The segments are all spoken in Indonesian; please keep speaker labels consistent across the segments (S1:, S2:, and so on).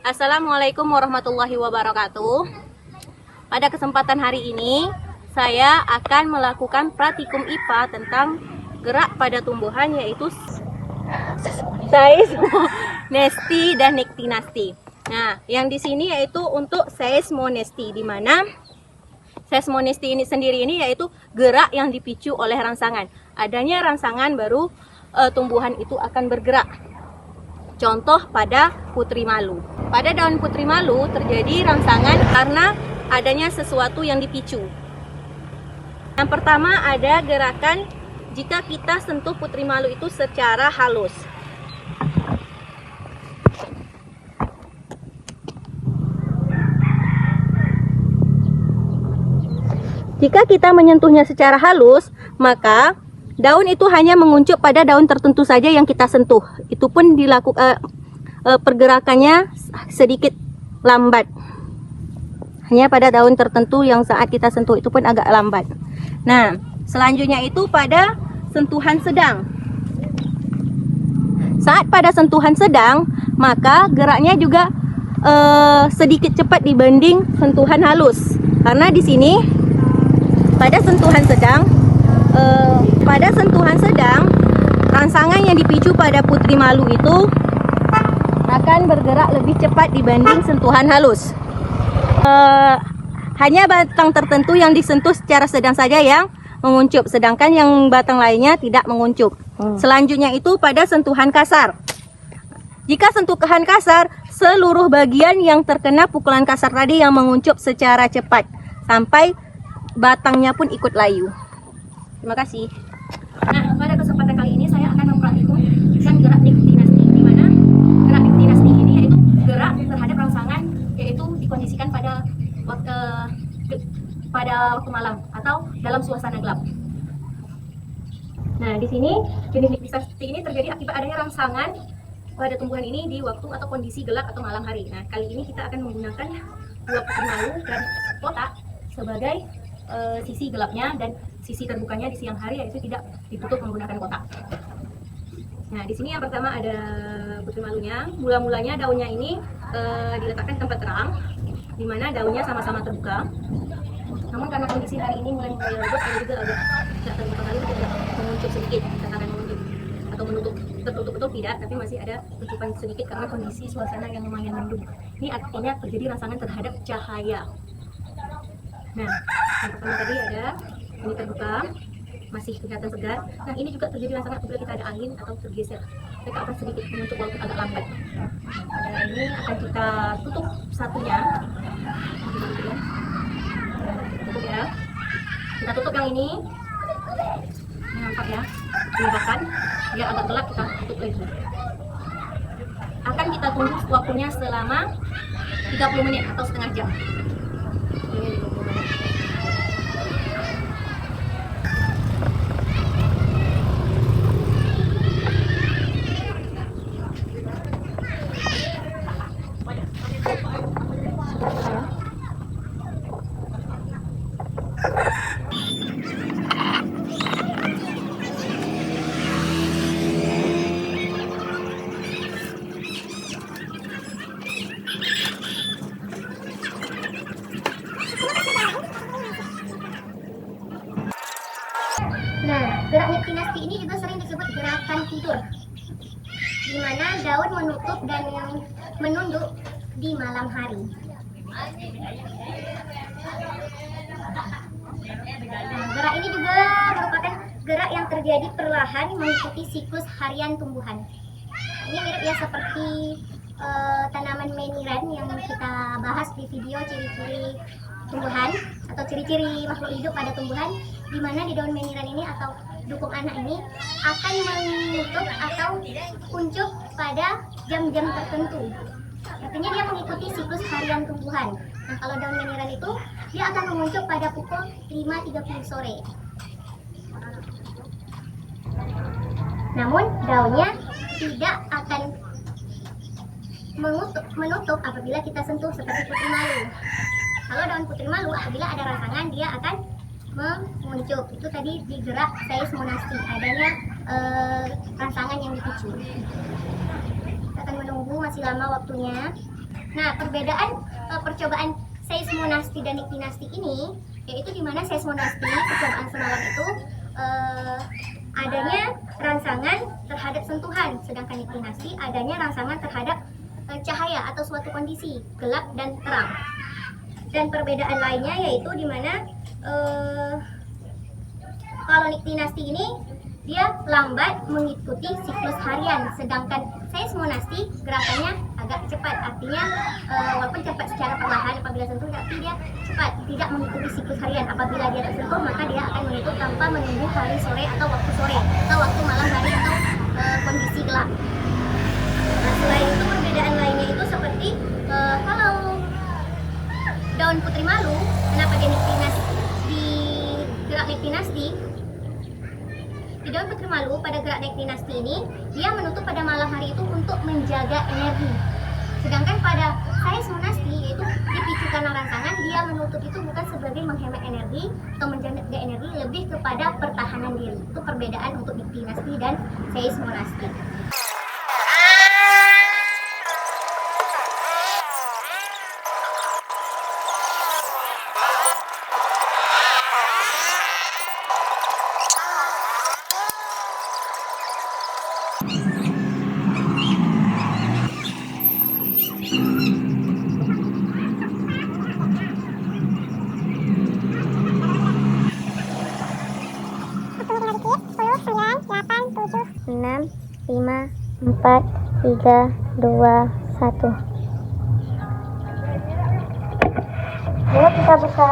S1: Assalamualaikum warahmatullahi wabarakatuh. Pada kesempatan hari ini, saya akan melakukan praktikum IPA tentang gerak pada tumbuhan, yaitu seismonesti dan nektinasti. Nah, yang di sini yaitu untuk seismonesti, di mana seismonesti ini sendiri ini yaitu gerak yang dipicu oleh rangsangan. Adanya rangsangan baru tumbuhan itu akan bergerak. Contoh pada putri malu. Pada daun putri malu terjadi rangsangan karena adanya sesuatu yang dipicu. Yang pertama ada gerakan jika kita sentuh putri malu itu secara halus. Jika kita menyentuhnya secara halus, maka daun itu hanya menguncup pada daun tertentu saja yang kita sentuh. Itu pun dilakukan pergerakannya sedikit lambat. Hanya pada daun tertentu yang saat kita sentuh itu pun agak lambat. Nah, selanjutnya itu pada sentuhan sedang. Saat pada sentuhan sedang, maka geraknya juga sedikit cepat dibanding sentuhan halus. Karena di sini pada sentuhan sedang, rangsangan yang dipicu pada putri malu itu akan bergerak lebih cepat dibanding sentuhan halus. Hanya batang tertentu yang disentuh secara sedang saja yang menguncup, sedangkan yang batang lainnya tidak menguncup. Selanjutnya itu pada sentuhan kasar. Jika sentuhan kasar, seluruh bagian yang terkena pukulan kasar tadi yang menguncup secara cepat sampai batangnya pun ikut layu. Terima kasih. Nah, pada kesempatan kali ini saya akan mempraktikkan gerak nektinasti, di mana gerak nektinasti ini yaitu gerak terhadap rangsangan, yaitu dikondisikan pada waktu malam atau dalam suasana gelap. Nah, di sini jenis nektinasti ini terjadi akibat adanya rangsangan pada tumbuhan ini di waktu atau kondisi gelap atau malam hari. Nah, kali ini kita akan menggunakan dua putri malu dan kotak sebagai sisi gelapnya, dan sisi terbukanya di siang hari yaitu tidak ditutup menggunakan kotak. Nah, di sini yang pertama ada putri malunya. Mula-mulanya daunnya ini diletakkan di tempat terang, di mana daunnya sama-sama terbuka. Namun karena kondisi hari ini mulai redup, ada juga agak tidak terbuka lalu tidak menguncup sedikit, katakan menguncup atau menutup, tertutup betul tidak, tapi masih ada kuncupan sedikit karena kondisi suasana yang lumayan mendung. Ini artinya terjadi rangsangan terhadap cahaya. Nah, yang pertama tadi ada ini terbuka, masih kelihatan segar. Nah, ini juga terjadi rangsangan apabila kita ada angin atau tergeser, mereka akan sedikit menguncup walaupun agak lambat. Nah, ini akan kita tutup satunya, tutup ya. Kita tutup yang ini nampak ya, diarahkan biar agak gelap, kita tutup lagi. Akan kita tunggu waktunya selama 30 menit atau setengah jam.
S2: Nah, gerak nektinasti ini juga sering disebut gerakan tidur, di mana daun menutup dan menunduk di malam hari. Nah, gerak ini juga merupakan gerak yang terjadi perlahan mengikuti siklus harian tumbuhan. Ini mirip ya seperti tanaman meniran yang kita bahas di video ciri-ciri tumbuhan atau ciri-ciri makhluk hidup pada tumbuhan, di mana di daun meniran ini atau dukung anak ini akan menutup atau kuncup pada jam-jam tertentu. Artinya dia mengikuti siklus harian tumbuhan. Nah, kalau daun meniran itu dia akan menguncup pada pukul 5.30 sore. Namun daunnya tidak akan menutup apabila kita sentuh seperti putri malu. Kalau daun putri malu apabila ada rangsangan dia akan menguncup. Itu tadi di gerak seismonasti, adanya rangsangan yang dipicu. Kita akan menunggu masih lama waktunya. Nah, perbedaan percobaan seismonasti dan niktinasti ini yaitu di mana seismonasti percobaan semalam itu adanya rangsangan terhadap sentuhan, sedangkan niktinasti adanya rangsangan terhadap cahaya atau suatu kondisi gelap dan terang. Dan perbedaan lainnya yaitu di mana kalau niktinasti ini dia lambat mengikuti siklus harian, sedangkan seismonasti gerakannya agak cepat. Artinya walaupun cepat secara perlahan apabila sentuh, tapi dia cepat, tidak mengikuti siklus harian. Apabila dia tersentuh, maka dia akan menutup tanpa menunggu hari sore atau waktu sore atau waktu malam hari atau kondisi gelap. Nah, selain itu perbedaan lainnya itu seperti kalau daun putri malu, kenapa dia niktinasti, di gerak niktinasti? Di daun putri malu pada gerak niktinasti ini dia menutup pada malam hari itu untuk menjaga energi. Sedangkan pada seismonasti yaitu dipicu karena rangsangan, dia menutup itu bukan sebagai menghemat energi atau menjaga energi, lebih kepada pertahanan diri. Itu perbedaan untuk niktinasti dan seismonasti. Enam, lima, empat, tiga, dua, satu. Yuk kita buka.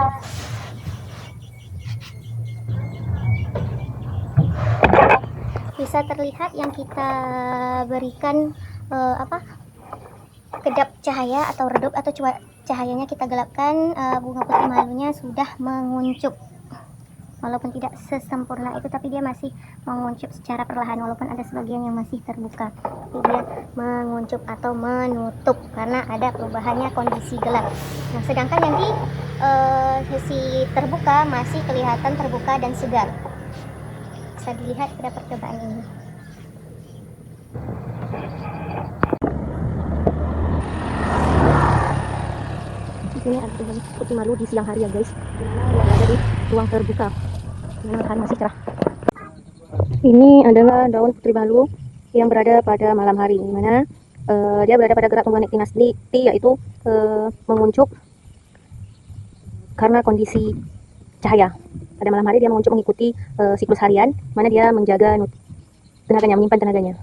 S2: Bisa terlihat yang kita berikan kedap cahaya atau redup atau cahayanya kita gelapkan, bunga putri malunya sudah menguncup. Walaupun tidak sesempurna itu, tapi dia masih menguncup secara perlahan, walaupun ada sebagian yang masih terbuka. Tapi dia menguncup atau menutup karena ada perubahannya kondisi gelap. Nah, sedangkan yang di sisi terbuka masih kelihatan terbuka dan segar. Bisa dilihat pada percobaan ini.
S3: Di sini ada bunga putri malu di siang hari ya guys, dimana dia berada di ruang terbuka, dimana matahari masih cerah. Ini adalah daun putri malu yang berada pada malam hari, dimana dia berada pada gerak tumbuhan niktinasti, yaitu menguncup karena kondisi cahaya. Pada malam hari dia menguncup mengikuti siklus harian, mana dia menjaga tenaganya, menyimpan tenaganya.